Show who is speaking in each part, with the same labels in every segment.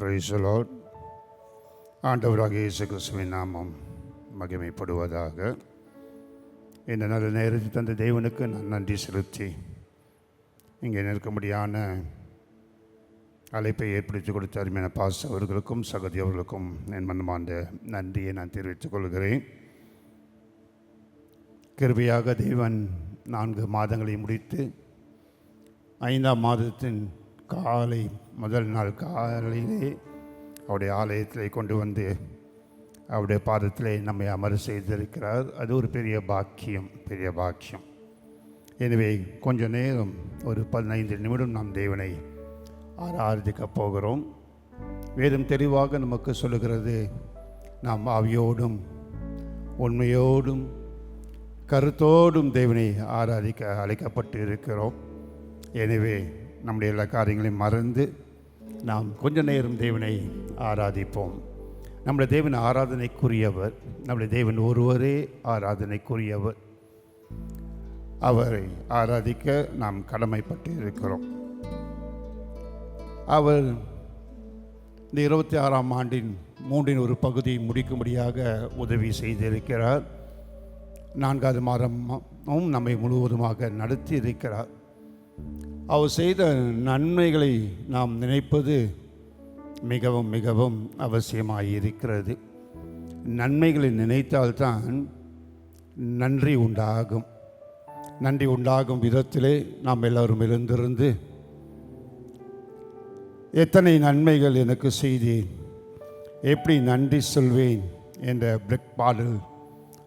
Speaker 1: Praise the Lord. ஆண்டவராகிய இயேசு கிறிஸ்துவின் நாமம் மகிமைப்படுவதாக. இந்த நல்ல நேரத்தை தந்த தேவனுக்கு நான் நன்றி செலுத்தி இங்கே நிற்கும்படியான அழைப்பை ஏற்படுத்தி கொடுத்த அருமையான பாஸ் அவர்களுக்கும் சகதி அவர்களுக்கும் என் மனமார்ந்த நன்றியை நான் தெரிவித்துக் கொள்கிறேன். கிருபையாக தேவன் 4 மாதங்களை முடித்து 5ஆம் மாதத்தின் முதல் நாள் காலையிலே அவருடைய ஆலயத்திலே கொண்டு வந்து அவருடைய பாதத்திலே நம்மை அமர செய்திருக்கிறார். அது ஒரு பெரிய பாக்கியம். எனவே கொஞ்ச நேரம் ஒரு 15 நிமிடம் நாம் தேவனை ஆராதிக்கப் போகிறோம். வேதம் தெளிவாக நமக்கு சொல்லுகிறது, நாம் ஆவியோடும் உண்மையோடும் கருத்தோடும் தேவனை ஆராதிக்க அழைக்கப்பட்டு இருக்கிறோம். எனவே நம்முடைய எல்லா காரியங்களையும் மறந்து நாம் கொஞ்ச நேரம் தேவனை ஆராதிப்போம். நம்முடைய தேவன் ஆராதனைக்குரியவர். நம்முடைய தேவன் ஒருவரே ஆராதனைக்குரியவர். அவரை ஆராதிக்க நாம் கடமைப்பட்டு இருக்கிறோம். அவர் இந்த 26ஆம் ஆண்டின் 3 ஒரு பகுதி முடிக்கும்படியாக உதவி செய்திருக்கிறார். 4வது மாதமும் நம்மை முழுவதுமாக நடத்தி இருக்கிறார். அவர் செய்த நன்மைகளை நாம் நினைப்பது மிகவும் மிகவும் அவசியமாயிருக்கிறது. நன்மைகளை நினைத்தால்தான் நன்றி உண்டாகும். நன்றி உண்டாகும் விதத்திலே நாம் எல்லோரும் எழுந்திருந்து, எத்தனை நன்மைகள் எனக்கு செய்தேன், எப்படி நன்றி சொல்வேன் என்ற பாடல்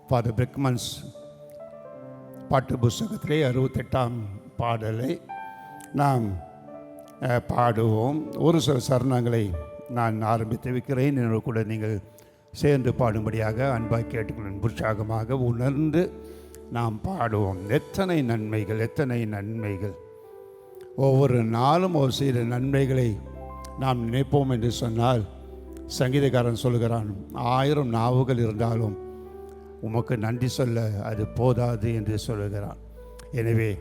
Speaker 1: ஃபாதர் பிரெக்மன்ஸ் பாட்டு புஸ்தகத்திலே 68ஆம் பாடலை நாம் பாடுவோம். ஒரு சில சரணங்களை நான் ஆரம்பித்து வைக்கிறேன். என்னோட கூட நீங்கள் சேர்ந்து பாடும்படியாக அன்பாக கேட்டுக்கொள்ளும். உற்சாகமாக உணர்ந்து நாம் பாடுவோம். எத்தனை நன்மைகள். ஒவ்வொரு நாளும் ஒரு சில நன்மைகளை நாம் நினைப்போம் என்று சொன்னால், சங்கீதக்காரன் சொல்கிறான், 1000 நாவுகள் இருந்தாலும் உமக்கு நன்றி சொல்ல அது போதாது என்று சொல்லுகிறான். எனவே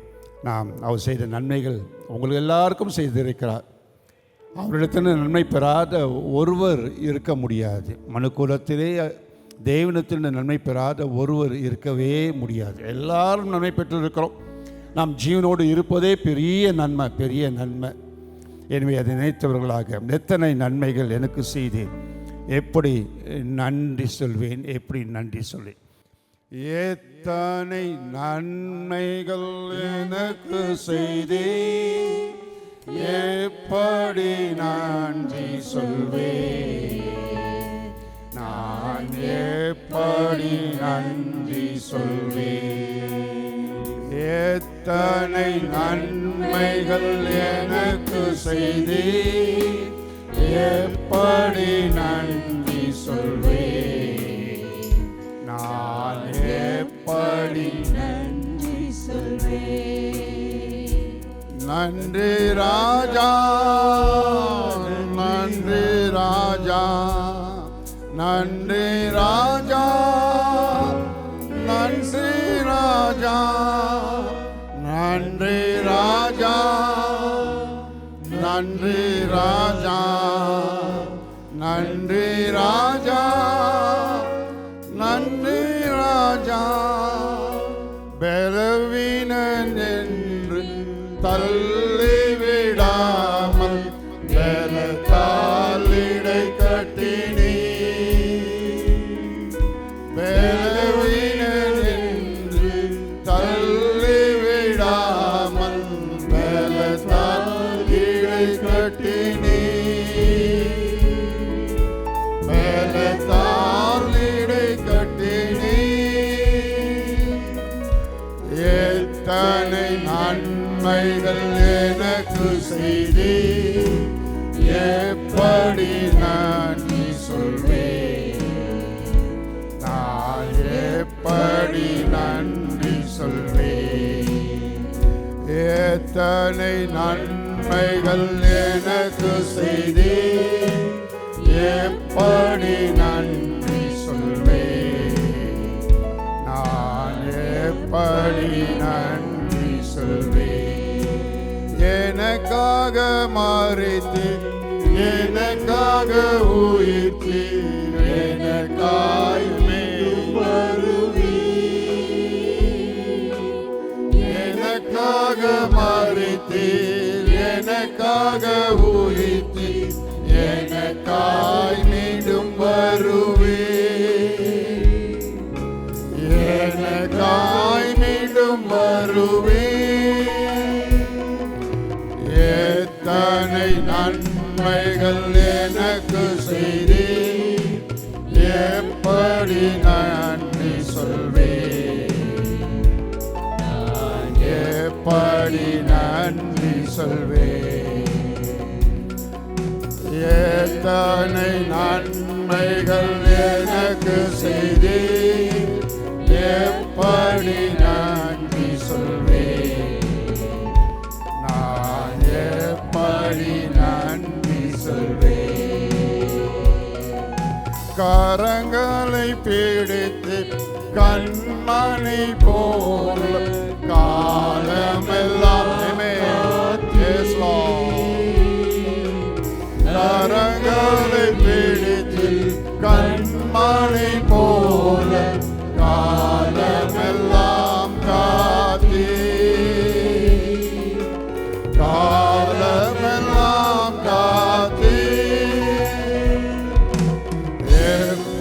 Speaker 1: நாம் அவர் செய்த நன்மைகள் உங்களுக்கு எல்லாருக்கும் செய்திருக்கிறார். அவரிடத்தில் நன்மை பெறாத ஒருவர் இருக்க முடியாது. மனுக்குலத்திலே தேவனத்தில் நன்மை பெறாத ஒருவர் இருக்கவே முடியாது. எல்லாரும் நன்மை பெற்றிருக்கிறோம். நாம் ஜீவனோடு இருப்பதே பெரிய நன்மை. எனவே அதை நினைத்தவர்களாக, எத்தனை நன்மைகள் எனக்கு செய்தேன், எப்படி நன்றி சொல்வேன். எத்தனை நன்மைகள் எனக்கு செய்தே, எப்படி நன்றி சொல்வேன், நான் எப்படி நன்றி சொல்வேன். எத்தனை நன்மைகள் எனக்கு செய்தே, எப்படி நன்றி சொல்வேன், நான் எப்படி நன்றி சொல்வேன். நன்றி ராஜா, நன்றி ராஜா, நன்றி ராஜா, நன்றி ராஜா, நன்றி ராஜா, நன்றி ராஜா, நன்றி ராஜா, நன்றி ராஜா. பலவீனன் என்று தள்ளிவிடாமல் பலத்தால் இடை கட்டினீ. பலவீனன் என்று தள்ளிவிடாமல் பலத்தால் இடை கட்டினீ. பலத்தால் இடை கட்டினீ. எத்தனை நன்மைகள் எனக்கு செய்தே, எப்படி நன்றி சொல்வேன், நான் எப்படி நன்றி சொல்வேன். எத்தனை நன்மைகள் எனக்கு செய்தே, எப்படி நன்றி சொல்வேன், நான் எப்படி நன்றி சொல்வேன். எனக்காக மரித்து எனக்காக எனக்காக உயிர்த்தீர், எனக்காய் மீண்டும் வருவீர். எனக்காக மரித்தீர், எனக்காக உயிர்த்தீர், எனக்காய் மீண்டும் வருவீர். எனக்காய் மீண்டும் வருவீர். எத்தனை நன்மைகள் எனக்கு செய்தீர், எப்படி நன்றி சொல்வேன், நான் எப்படி நன்றி சொல்வேன். எத்தனை நன்மைகள் எனக்கு செய்தீர், எப்படி நன்றி சொல்வேன், நான் எப்படி நன்றி சொல்வேன். கரங்களை பிடித்து கண்மணி போல காலமெல்லாம் கரங்களை பிடித்து கண்மணி போல காலமெல்லாம் காத்தீர், காலமெல்லாம் காத்தீர்.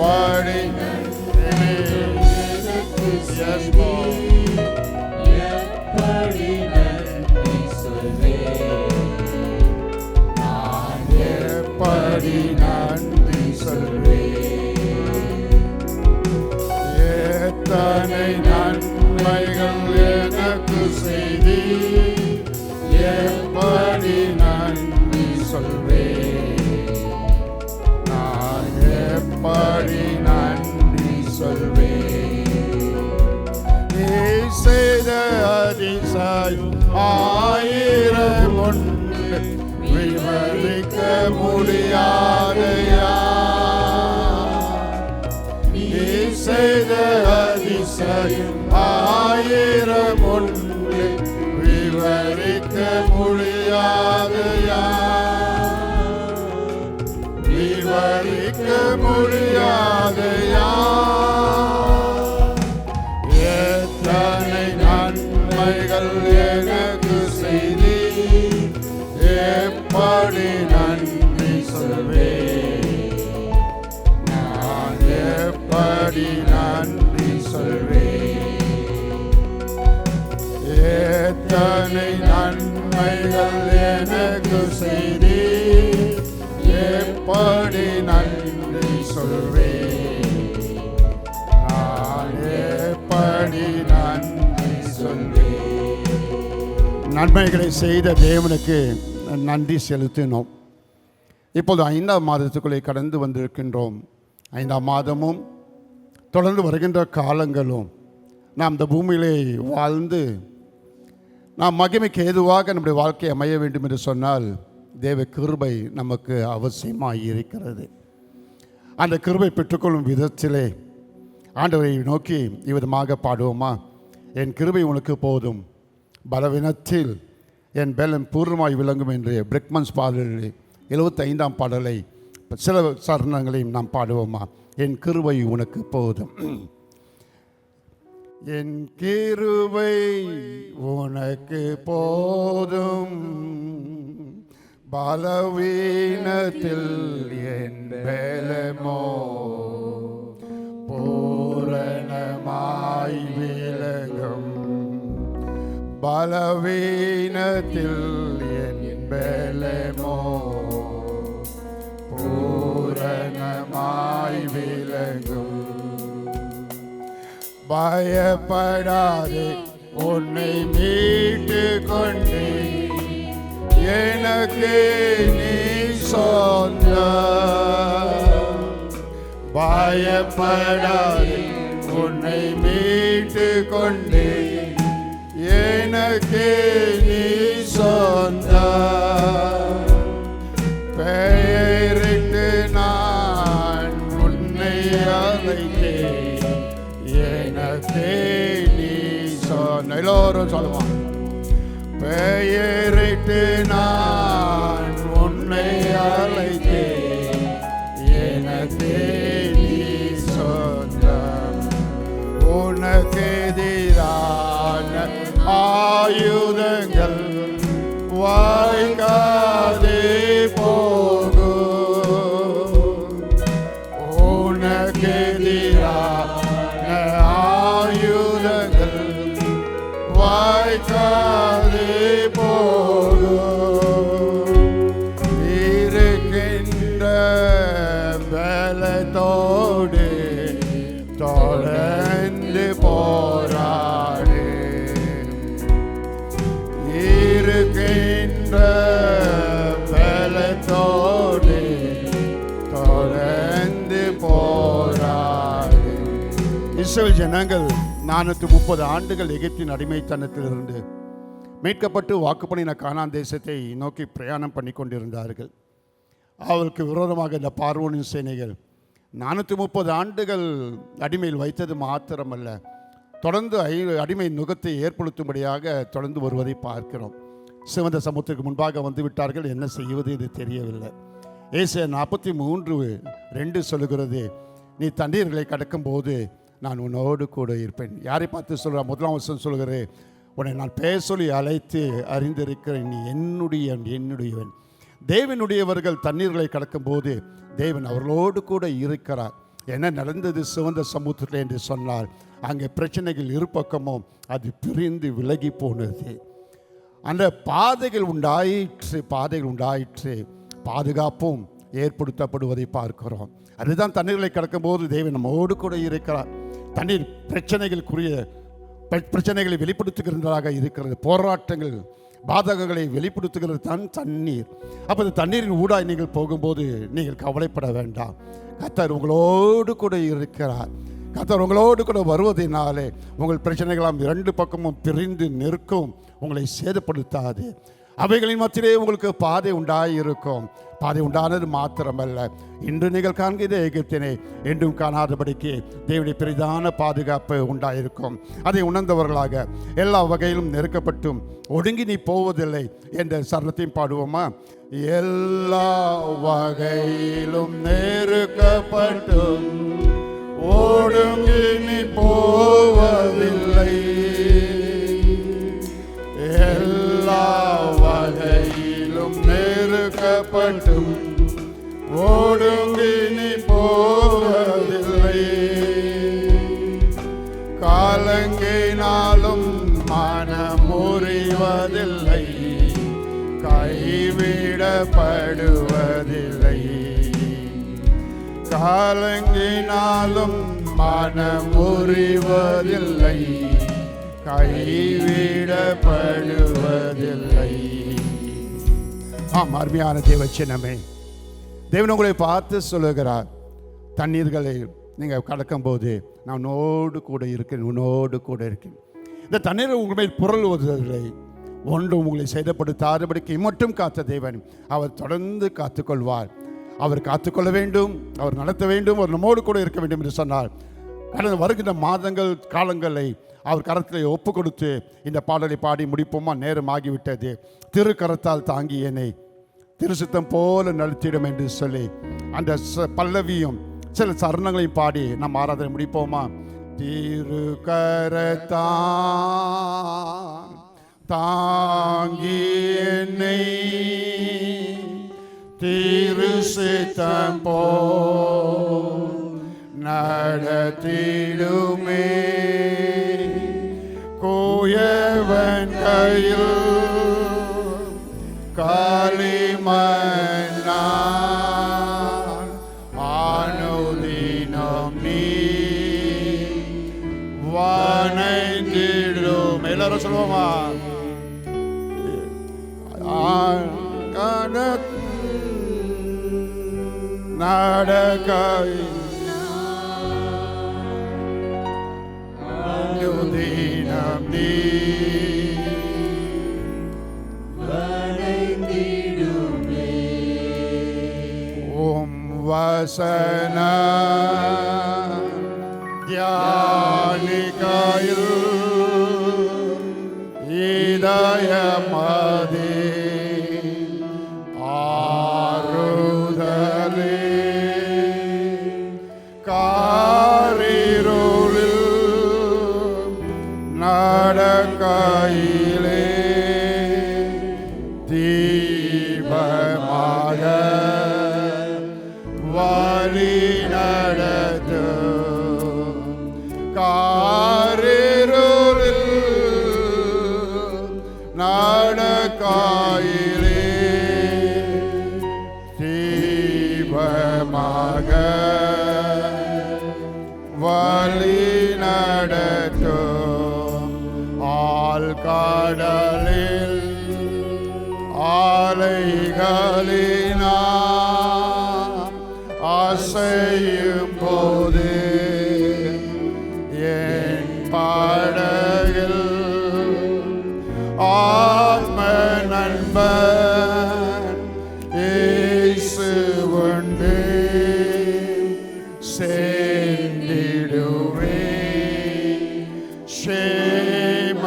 Speaker 1: எப்படி
Speaker 2: எப்படி நன்றி சொல்வேன், நான்
Speaker 1: எப்படி நன்றி சொல்வேன். எத்தனை நன்மைகள் எனக்கு செய்தீர், எப்படி நன்றி சொல்வேன், நான் எப்படி நன்றி சொல்வேன். நீ செய்த அதிசயம் ஆயிரம் உண்டு, விவரிக்க முடியாதையா. நீ செய்த அதிசயம் ஆயிரம் உண்டு, விவரிக்க முடியாதையா, விவரிக்க முடியாதையா. எத்தனை நன்மைகள் எனக்கு செய்தீர், எப்படி நன்றி சொல்வேன், நான் எப்படி நன்றி சொல்வேன். எத்தனை நன்மைகள் எனக்கு செய்தீர், எப்படி நன்றி சொல்வேன், நான் எப்படி நன்றி சொல்வேன். நன்மைகளை செய்த தேவனுக்கு நன்றி செலுத்தினோம். இப்போது 5ஆம் மாதத்துக்குள்ளே கடந்து வந்திருக்கின்றோம். 5ஆம் மாதமும் தொடர்ந்து வருகின்ற காலங்களும் நாம் இந்த பூமியிலே வாழ்ந்து நாம் மகிமைக்கு ஏதுவாக நம்முடைய வாழ்க்கை அமைய வேண்டும் என்று சொன்னால் தேவ கிருபை நமக்கு அவசியமாக இருக்கிறது. அந்த கிருபை பெற்றுக்கொள்ளும் விதத்திலே ஆண்டவரை நோக்கி இவ்விதமாக பாடுவோமா? என் கிருபை உனக்கு போதும், பலவீனத்தில் என் பலன் பூர்ணமாய் விளங்கும் என்று பிரிக்மன்ஸ் பாடலில் 75ஆம் பாடலை சில சரணங்களையும் நாம் பாடுவோமா? என் கிருபை உனக்கு போதும். என் கிருபை உனக்கு போதும், பலவீனத்தில் என் பலமோ பூரணமாய் விளங்கும். பலவீனத்தில் என் பலமோ பூரணமாய் விளங்கும். பயப்படாதே, உன்னை மீட்டு கொண்டே, எனக்கு நீ சொந்தம். பயப்படாதே, உன்னை மீட்டு கொண்டே, எனக்கு நீ சொந்தம். பெயரிட்டு நான் உன்னை அழைத்தேன், எனக்கு நீ சொன்ன. எல்லோரும் சொல்லுவான். பெயரிட்டு நான் உன்னை அழைத்தேன், வாய்க்காதே போகும். உனக்கெதிரான ஆயுதங்கள் வாய்க்காதே போகும். இருக்கின்ற பலத்தோடு தொடர்ந்து போராடு. இருக்கின்ற பலத்தோடு தொடர்ந்து போராடு. இஸ்ரவேல் ஜனங்கள் 430 ஆண்டுகள் எகிப்தின் அடிமைத்தனத்திலிருந்து மீட்கப்பட்டு வாக்குப்பண்ணின கானான் தேசத்தை நோக்கி பிரயாணம் பண்ணி கொண்டிருந்தார்கள். அவருக்கு விரோதமாக இந்த பார்வோனின் சேனைகள் 430 ஆண்டுகள் அடிமையில் வைத்தது மாத்திரமல்ல, தொடர்ந்து அடிமை நுகத்தை ஏற்படுத்தும்படியாக தொடர்ந்து வருவதை பார்க்கிறோம். சிவந்த சமுத்திரத்துக்கு முன்பாக வந்து விட்டார்கள். என்ன செய்வது என்று தெரியவில்லை. ஏசாயா 43:2 சொல்லுகிறது, நீ தண்ணீர்களை கடக்கும்போது நான் உன்னோடு கூட இருப்பேன். யாரை பார்த்து சொல்கிறார்? முதலாம் வசனம் சொல்கிறது, உன்னை நான் பெயர் சொல்லி அழைத்து அறிந்திருக்கிறேன், நீ என்னுடையவன். தேவனுடையவர்கள் தண்ணீர்களை கடக்கும்போது தேவன் அவர்களோடு கூட இருக்கிறார். என்ன நடந்தது சிவந்த சமுத்திரத்தில் என்று சொன்னால், அங்கே பிரச்சனைகள் இருபக்கமும் அது பிரிந்து விலகி போனது. அந்த பாதைகள் உண்டாயிற்று, பாதுகாப்பும் ஏற்படுத்தப்படுவதை பார்க்கிறோம். அதுதான் தண்ணீர்களை கடக்கும்போது தேவன் நம்மோடு கூட இருக்கிறார். தண்ணீர் பிரச்சனைகளை வெளிப்படுத்துகிறதாக இருக்கிறது. போராட்டங்கள் பாதகங்களை வெளிப்படுத்துகிறது தான் தண்ணீர். அப்போ இந்த தண்ணீரின் ஊடாய் நீங்கள் போகும்போது நீங்கள் கவலைப்பட வேண்டாம். கர்த்தர் உங்களோடு கூட இருக்கிறார். கர்த்தர் உங்களோடு கூட வருவதனாலே உங்கள் பிரச்சனைகளாம் 2 பக்கமும் பிரிந்து நிற்கும், உங்களை சேதப்படுத்தாது. அவைகளின் மத்தியிலே உங்களுக்கு பாதை உண்டாயிருக்கும். பாதை உண்டானது மாத்திரமல்ல, இன்று நீங்கள் காண்கிற எகிப்தினை என்றும் காணாதபடிக்கு தேவனுடைய பெரிதான பாதுகாப்பு உண்டாயிருக்கும். அதை உணர்ந்தவர்களாக எல்லா வகையிலும் நெருக்கப்பட்டும் ஒடுங்கி நீ போவதில்லை என்ற சரணத்தையும் பாடுவோமா? எல்லா வகையிலும் நெருக்கப்பட்டும் ஒடுங்கி நீ போவதில்லை. எல்லா வகையிலும் நெருக்கப்பட்டும் ஒடுங்கி நீ போவதில்லை. காலங்கினாலும் மனம் முறிவதில்லை, கைவிடப்படுவதில்லை. காலங்கினாலும் மனம் முறிவதில்லை, கைவிடப்படுவதில்லை. அருமையான தேவச்சனமே, தேவன் உங்களை பார்த்து சொல்லுகிறார், தண்ணீர்களை நீங்கள் கடக்கும்போது நான் உன்னோடு கூட இருக்கேன், உன்னோடு கூட இருக்கேன். இந்த தண்ணீரை உங்கள் மேல் புரளுவதில்லை, ஒன்றும் உங்களை சேதப்படுத்தாதபடிக்கு மட்டும் காத்த தேவன் அவர் தொடர்ந்து காத்துக்கொள்வார். அவர் காத்துக்கொள்ள வேண்டும், அவர் நடத்த வேண்டும், அவர் நம்மோடு கூட இருக்க வேண்டும் என்று சொன்னார். கடந்த வருகின்ற மாதங்கள் காலங்களை அவர் கரத்தில் ஒப்பு கொடுத்து இந்த பாடலை பாடி முடிப்போமா? நேரம் ஆகிவிட்டது. திருக்கரத்தால் தாங்கி என்னை திருசுத்தம் போல நடத்திடும் என்று சொல்லி அந்த பல்லவியும் சில சரணங்களையும் பாடி நாம் ஆராதனை முடிப்போமா? திருக்கரத்தால் தாங்கி என்னை திருசுத்தம் போல் நடத்திடுமே. கோயவன் கையில் களிமண்ணான் அனுதினம் நீ வணங்கிடும். எல்லாரும் சொல்லுவோமா? நடக்கை அனுதினம் நீ
Speaker 2: வணங்கிடுமே.
Speaker 1: ஓம் வசன தியானிகையில் இதயமதே ஆறுதலே காரிருளில் நடக்கையிலே தீ வழி நடத்தும். காரிருளில் நடக்காயிலே தீபமாக வழி நடத்தும். ஆழ்கடலில் ஆலைகளினா அசையும் போது என் படகில் ஆத்ம நண்பன் இயேசு உண்டு. சேர்ந்திடுவே சேமமாக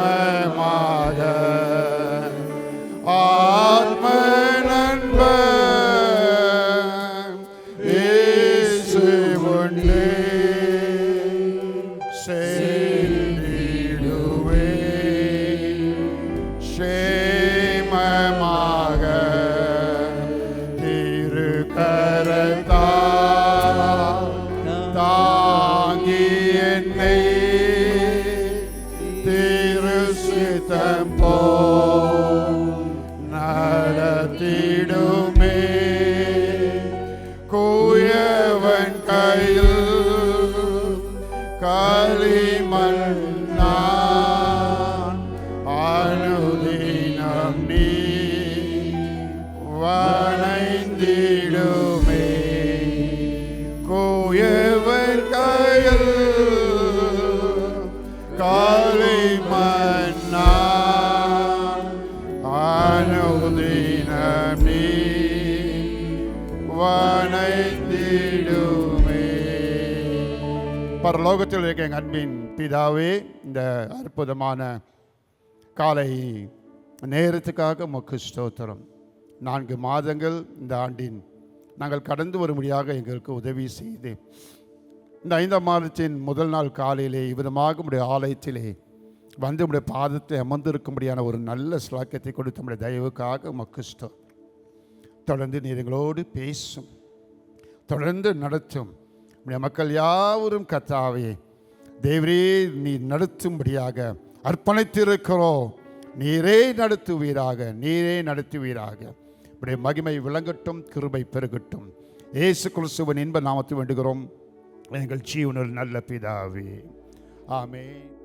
Speaker 1: ஆத்ம நண்பன் இயேசு உண்டு. சேர்ந்திடுவே சேமமாக திருக்கரத்தால் தாங்கி என்னை திருசித்தம் போல் நடத்திடுமே. குயவன் கையில் களிமண்ணான் அனுதினம் நீ வணைந்திடுமே. குயவன் கையில் களிமண்ணான் அனுதினம் நீ வணைந்திடுமே. பரலோகத்தில் இருக்க எங்கள் அன்பின் பிதாவே, இந்த அற்புதமான காலை நேரத்துக்காக உமக்கு ஸ்தோத்திரம். 4 மாதங்கள் இந்த ஆண்டின் நாங்கள் கடந்து வரும்படியாக எங்களுக்கு உதவி செய்து இந்த 5ஆம் மாதத்தின் முதல் நாள் காலையிலே இவ்விதமாக உடைய ஆலயத்திலே வந்து உடைய பாதத்தை அமர்ந்திருக்கும்படியான ஒரு நல்ல ஸ்லாக்கியத்தை கொடுத்த உடைய தயவுக்காக உமக்கு ஸ்தோத்திரம். தொடர்ந்து நீர் எங்களோடு பேசும், தொடர்ந்து நடத்தும். உடைய மக்கள் யாவரும் கர்த்தாவே தேவரே நீ நடத்தும்படியாக அர்ப்பணித்திருக்கிறோம். நீரே நடத்துவீராக, நீரே நடத்துவீராக. உடைய மகிமை விளங்கட்டும், கிருபை பெருகட்டும். இயேசு கிறிஸ்துவின் இன்ப நாமத்தை வேண்டுகிறோம் எங்கள் ஜீவனில் நல்ல பிதாவே. ஆமென்.